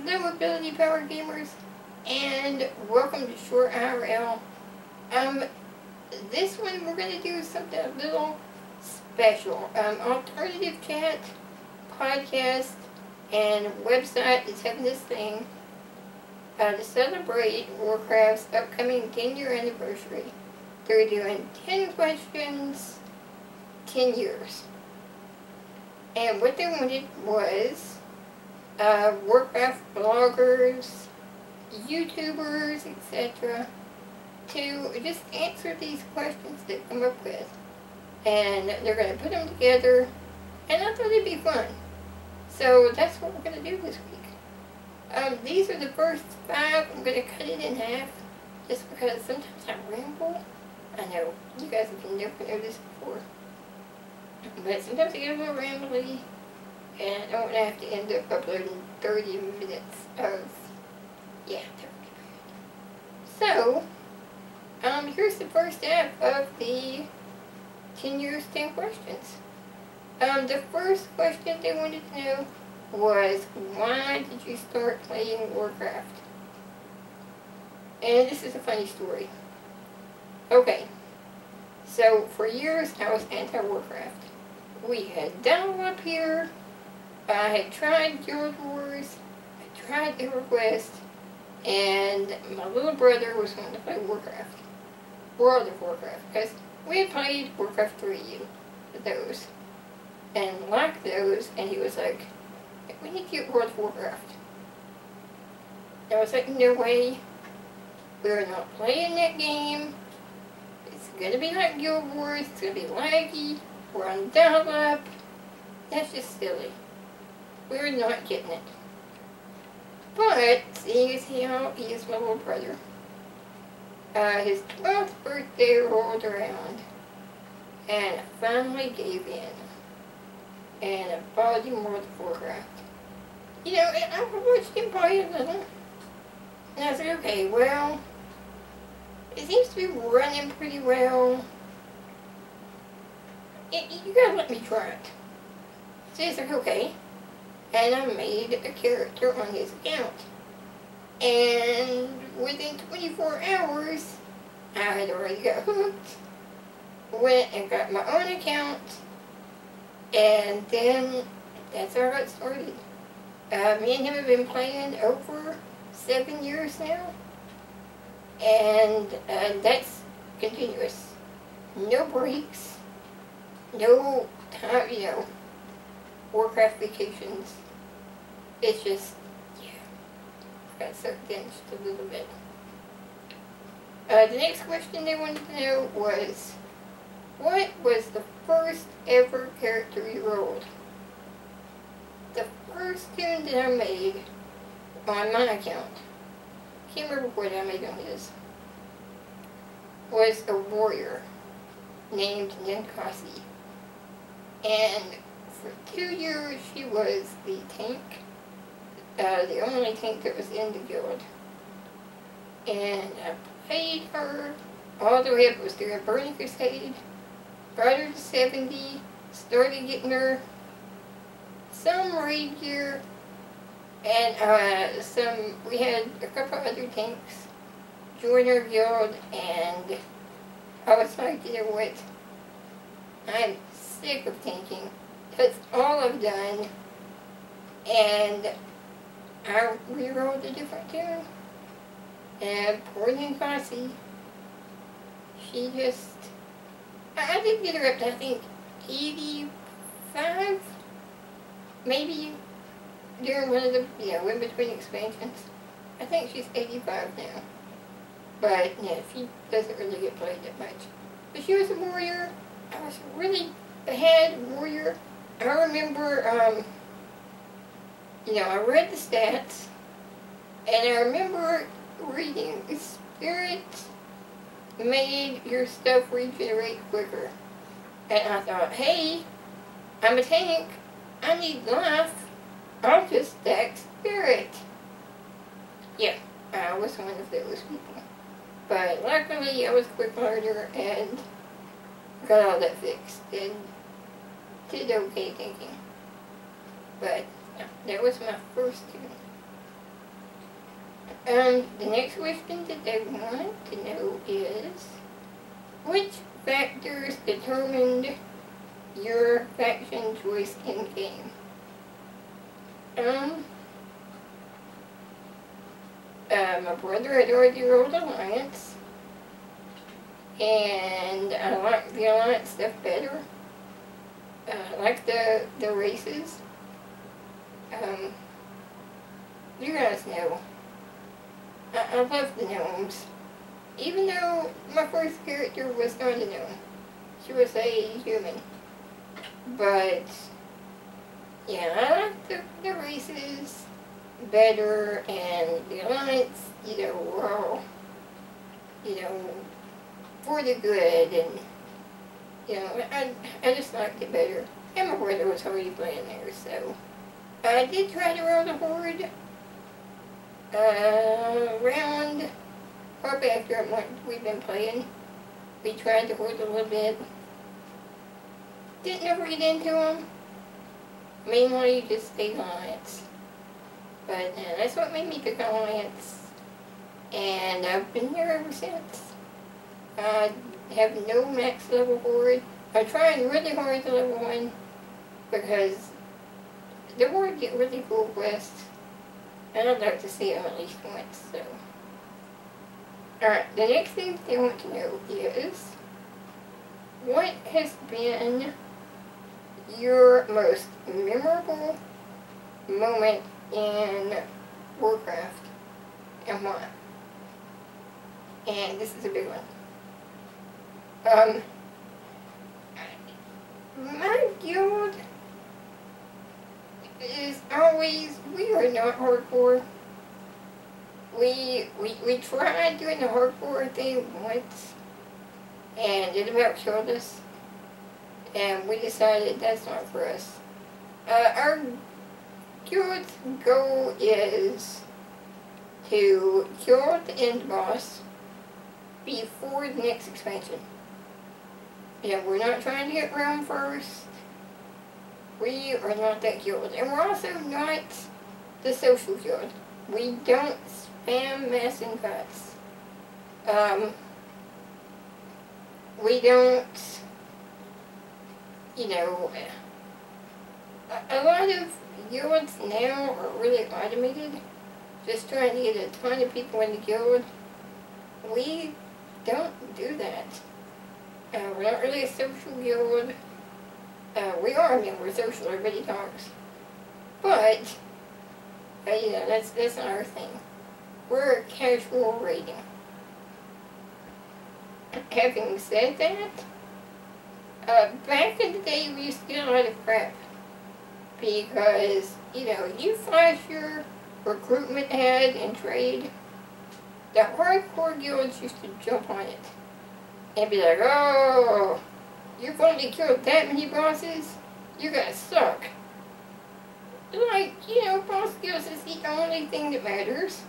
Hello Ability Power Gamers, and welcome to Short IRL. This one we're going to do something a little special. Alternative Chat, podcast, and website is having this thing to celebrate Warcraft's upcoming 10-year anniversary. They're doing 10 questions, 10 years. And what they wanted was Warcraft bloggers, YouTubers, etc. to just answer these questions they come up with. And they're going to put them together, and I thought it'd be fun. So that's what we're going to do this week. These are the first 5. I'm going to cut it in half, just because sometimes I ramble. I know, you guys have never noticed before. But sometimes I get a little rambly, and I don't want to have to end up uploading 30 minutes of, yeah, 30 minutes. So, here's the first half of the 10 years, 10 questions. The first question they wanted to know was, why did you start playing Warcraft? And this is a funny story. Okay, so for years I was anti-Warcraft. We had dial-up here. I had tried Guild Wars, I tried EverQuest, and my little brother was wanting to play Warcraft. World of Warcraft, because we had played Warcraft 3, those, and liked those, and he was like, we need to get World of Warcraft. I was like, no way, we're not playing that game, it's going to be like Guild Wars, it's going to be laggy, we're on dial-up, that's just silly. We're not getting it. But, seeing as how he is my little brother, his 12th birthday rolled around, and I finally gave in, and I bought him World of Warcraft. You know, and I watched him play a little, and I said, okay, well, it seems to be running pretty well. You gotta let me try it. So he's like, okay. And I made a character on his account. And within 24 hours, I had already got hooked. Went and got my own account. And then, that's how I got started. Me and him have been playing over 7 years now. And that's continuous. No breaks. No time, you know, Warcraft vacations. It's just, yeah, got sucked in just a little bit. The next question they wanted to know was, what was the first ever character you rolled? The first tune that I made on my account, can't remember what I made on his, was a warrior named Ninkasi. And for 2 years she was the tank, the only tank that was in the guild. And I played her all the way up. It was through a Burning Crusade, brought her to 70, started getting her some raid gear, and we had a couple other tanks join our guild, and I was like, you know what, I'm sick of tanking. That's all I've done. And I re-rolled a different tune. And poor Ninkasi, she just, I did get her up to, I think, 85? Maybe during one of the, in-between expansions. I think she's 85 now. But, yeah, she doesn't really get played that much. But she was a warrior. I was a really bad warrior. I remember, I read the stats, and I remember reading, Spirit made your stuff regenerate quicker. And I thought, hey, I'm a tank, I need life, I'll just stack Spirit. Yeah, I was one of those people. But luckily, I was a quick learner, and got all that fixed, and did okay thinking. But, yeah, that was my first tune. The next question that they want to know is, which factors determined your faction choice in game? My brother had already rolled Alliance, and I like the Alliance stuff better. I like the races. You guys know, I love the gnomes. Even though my first character was not a gnome. She was a human. But, yeah, I like the races better, and the Alliance, you know, were all, you know, for the good, and, you know, I just liked it better. And my brother was already playing there, so. I did try to roll the Horde, around, probably after a month we've been playing. We tried the Horde a little bit. Didn't ever get into them. Mainly just stayed Alliance. But that's what made me pick Alliance. And I've been here ever since. I have no max level Horde. I'm trying really hard to level 1 because the Horde get really cool quests. And I'd like to see them at least once, so. Alright, the next thing they want to know is, what has been your most memorable moment in Warcraft, and why? And this is a big one. My guild is always, we are not hardcore. We tried doing the hardcore thing once, and it about killed us, and we decided that's not for us. Our guild's goal is to kill the end boss before the next expansion. Yeah, we're not trying to get realm first. We are not that guild. And we're also not the social guild. We don't spam mass invites. We don't, you know, a lot of guilds now are really automated. Just trying to get a ton of people in the guild. We don't do that. We're not really a social guild. We are, I mean, we're social, everybody talks. But, you know, that's not our thing. We're a casual raiding. Having said that, back in the day we used to get a lot of crap. Because, you know, you flash your recruitment ad and trade, the hardcore guilds used to jump on it. And be like, oh, you've only killed that many bosses? You guys suck. Like, you know, boss kills is the only thing that matters.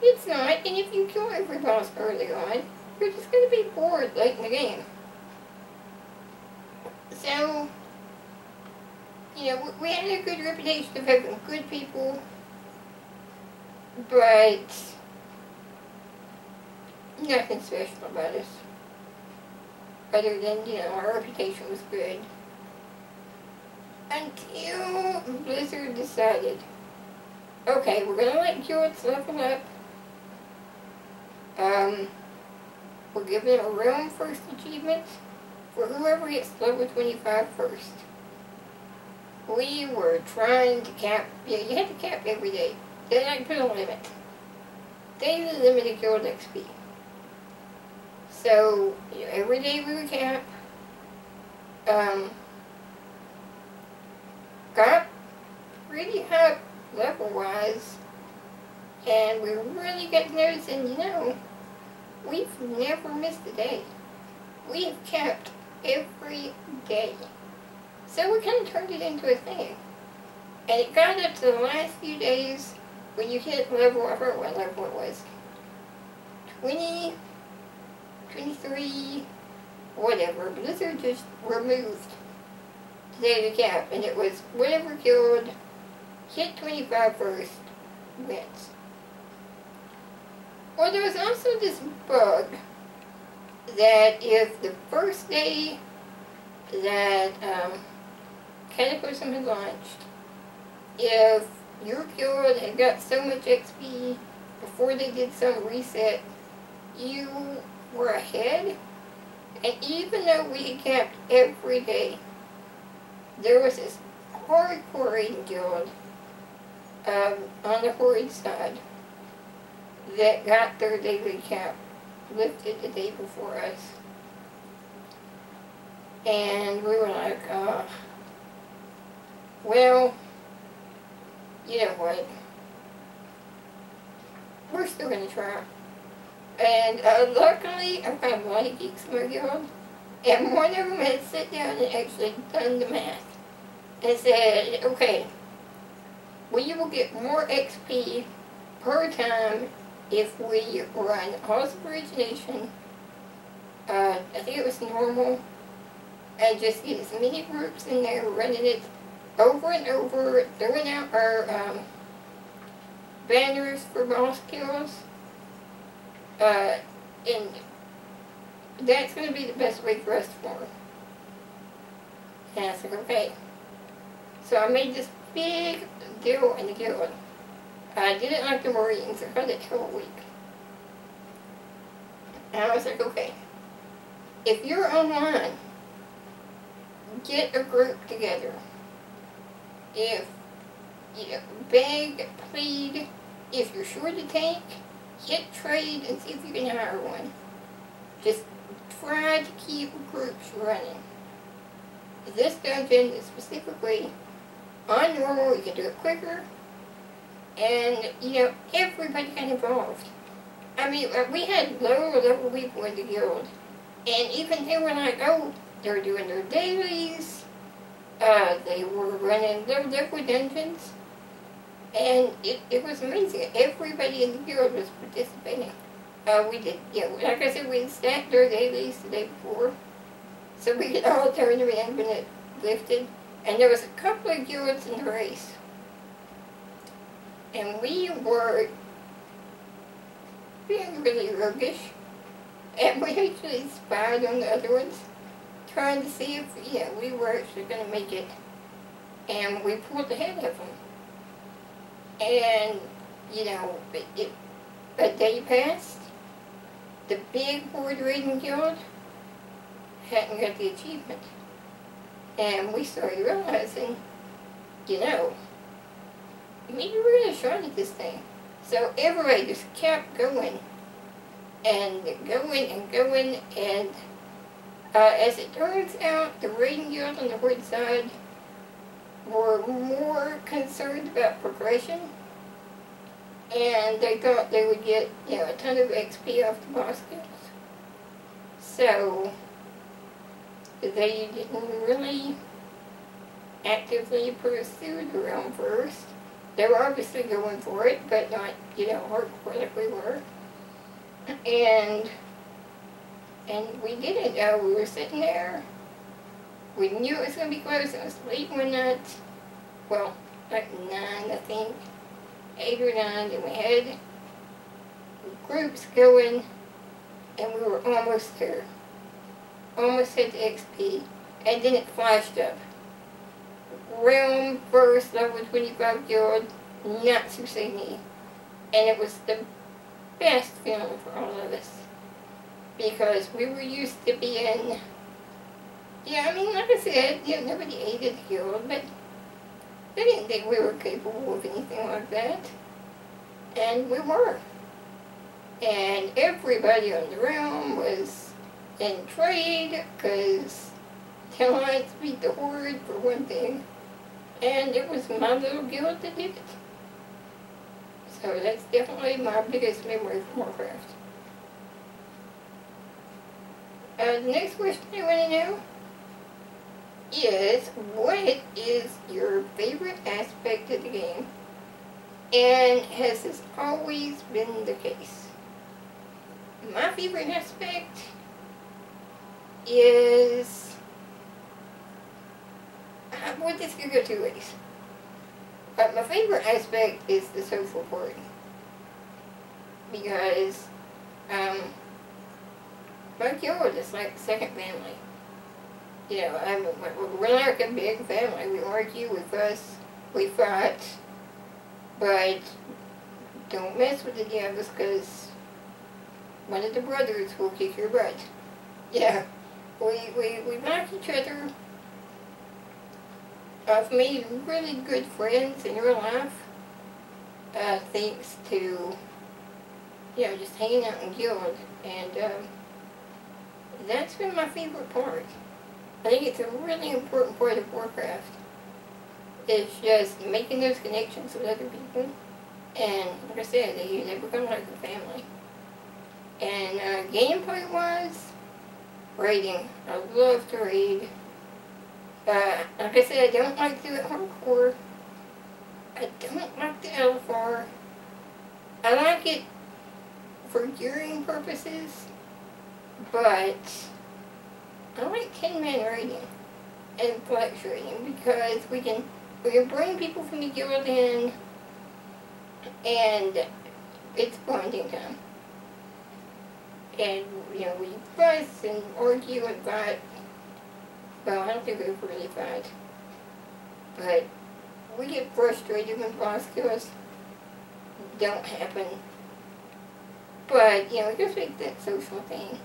It's not, and if you kill every boss early on, you're just going to be bored late in the game. So, you know, we had a good reputation of having good people, but nothing special about us. Other than, you know, our reputation was good. Until Blizzard decided, okay, we're gonna let guilds level up. We're giving a realm first achievement for whoever gets level 25 first. We were trying to cap, yeah, you had to cap every day. Then I put a limit. Daily limited guild XP. So, you know, every day we would cap. Got pretty high level-wise, and we really got noticing, you know, we've never missed a day. We've capped every day. So we kind of turned it into a thing. And it got up to the last few days when you hit level, I forgot what level it was, 20, 23, whatever. Blizzard just removed the daily cap, and it was whatever guild hit 25 first wins. Well, there was also this bug that if the first day that Cataclysm had launched, if your guild had got so much XP before they did some reset, you were ahead. And even though we had capped every day, there was this hardcore raiding guild on the Horde side that got their daily cap lifted the day before us. And we were like, well, you know what, we're still going to try. And luckily, I found a lot of geeks in my guild, and one of them had sat down and actually done the math and said, okay, we will get more XP per time if we run Halls of Origination, I think it was normal, and just get as many groups in there running it over and over, throwing out our banners for boss kills, and that's going to be the best way for us to farm. And I was like, okay. So I made this big deal in the guild. I didn't like the Marines, I found it hella weak. And I was like, okay, if you're online, get a group together. If, you know, beg, plead, if you're short a tank, get trade and see if you can hire one. Just try to keep groups running. This dungeon is specifically on normal, you can do it quicker, and, you know, everybody got involved. I mean, we had lower level people in the guild, and even they were like, oh, they were doing their dailies, they were running their liquid dungeons, and it was amazing. Everybody in the guild was participating. We did, you know, like I said, we stacked our dailies the day before, so we could all turn them in when it lifted, and there was a couple of guilds in the race. And we were being really roguish, and we actually spied on the other ones, trying to see if, yeah, we were actually going to make it, and we pulled ahead of them. And, you know, a day passed, the big Horde raiding guild hadn't got the achievement, and we started realizing, you know, maybe we're going to shot at this thing. So everybody just kept going, and going and going, and as it turns out, the raiding guild on the Horde side were more concerned about progression, and they thought they would get, you know, a ton of XP off the boss kills. So they didn't really actively pursue the realm first. They were obviously going for it, but not, you know, hardcore like we were. And we didn't. We were sitting there. We knew it was going to be close. It was late one night. Well, like 9, I think. 8 or 9. And we had groups going. And we were almost there. Almost hit the XP. And then it flashed up. Realm first, level 25 guild, Natsu me. And it was the best feeling for all of us. Because we were used to being, yeah, I mean, like I said, you know, nobody hated the guild, but they didn't think we were capable of anything like that. And we were. And everybody on the realm was in trade, because the Alliance beat the Horde for one thing. And it was my little guild that did it. So that's definitely my biggest memory from Warcraft. The next question I want to know is, what is your favorite aspect of the game? And has this always been the case? My favorite aspect is, well, this could go 2 ways. But my favorite aspect is the social part. because my guild is like second family. You know, we're like a big family. We argue, we fuss, we fight, but don't mess with the Diablos because one of the brothers will kick your butt. Yeah, we like each other. I've made really good friends in real life, thanks to, you know, just hanging out in guild, and that's been my favorite part. I think it's a really important part of Warcraft. It's just making those connections with other people, and like I said, they become like a family. And gameplay-wise, raiding. I love to raid. Like I said, I don't like to do it hardcore. I don't like the LFR. I like it for gearing purposes, but I like 10-man raiding and flex raiding because we can bring people from the guild in, and it's bonding time. And, you know, we fuss and argue and fight. Well, I don't think we ever really fight. But we get frustrated when boss kills don't happen. But, you know, it just makes that social thing.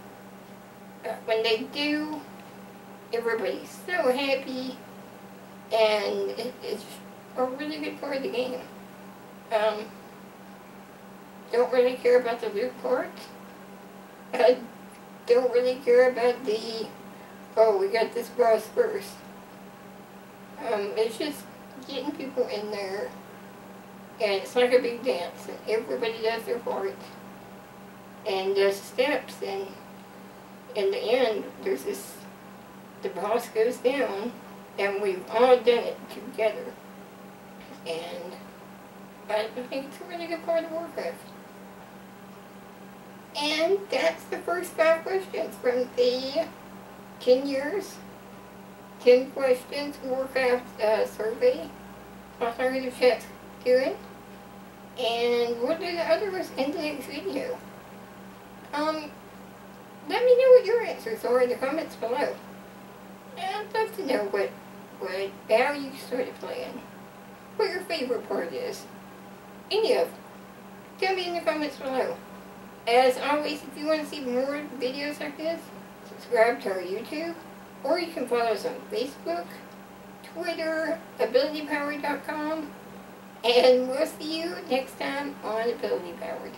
When they do, everybody's so happy, and it's a really good part of the game. Don't really care about the loot part. I don't really care about the, oh, we got this boss first. It's just getting people in there, and it's like a big dance, and everybody does their part, and does steps, and in the end, there's this, the boss goes down, and we've all done it together, and I think it's a really good part of Warcraft. And that's the first 5 questions from the 10 years, 10 questions Warcraft survey. Alternative chat's doing. And we'll do the others in the next video. Let me know what your answers are in the comments below. I'd love to know how you started playing. What your favorite part is. Any of them. Tell me in the comments below. As always, if you want to see more videos like this, subscribe to our YouTube, or you can follow us on Facebook, Twitter, abilitypowered.com, and we'll see you next time on Ability Powered.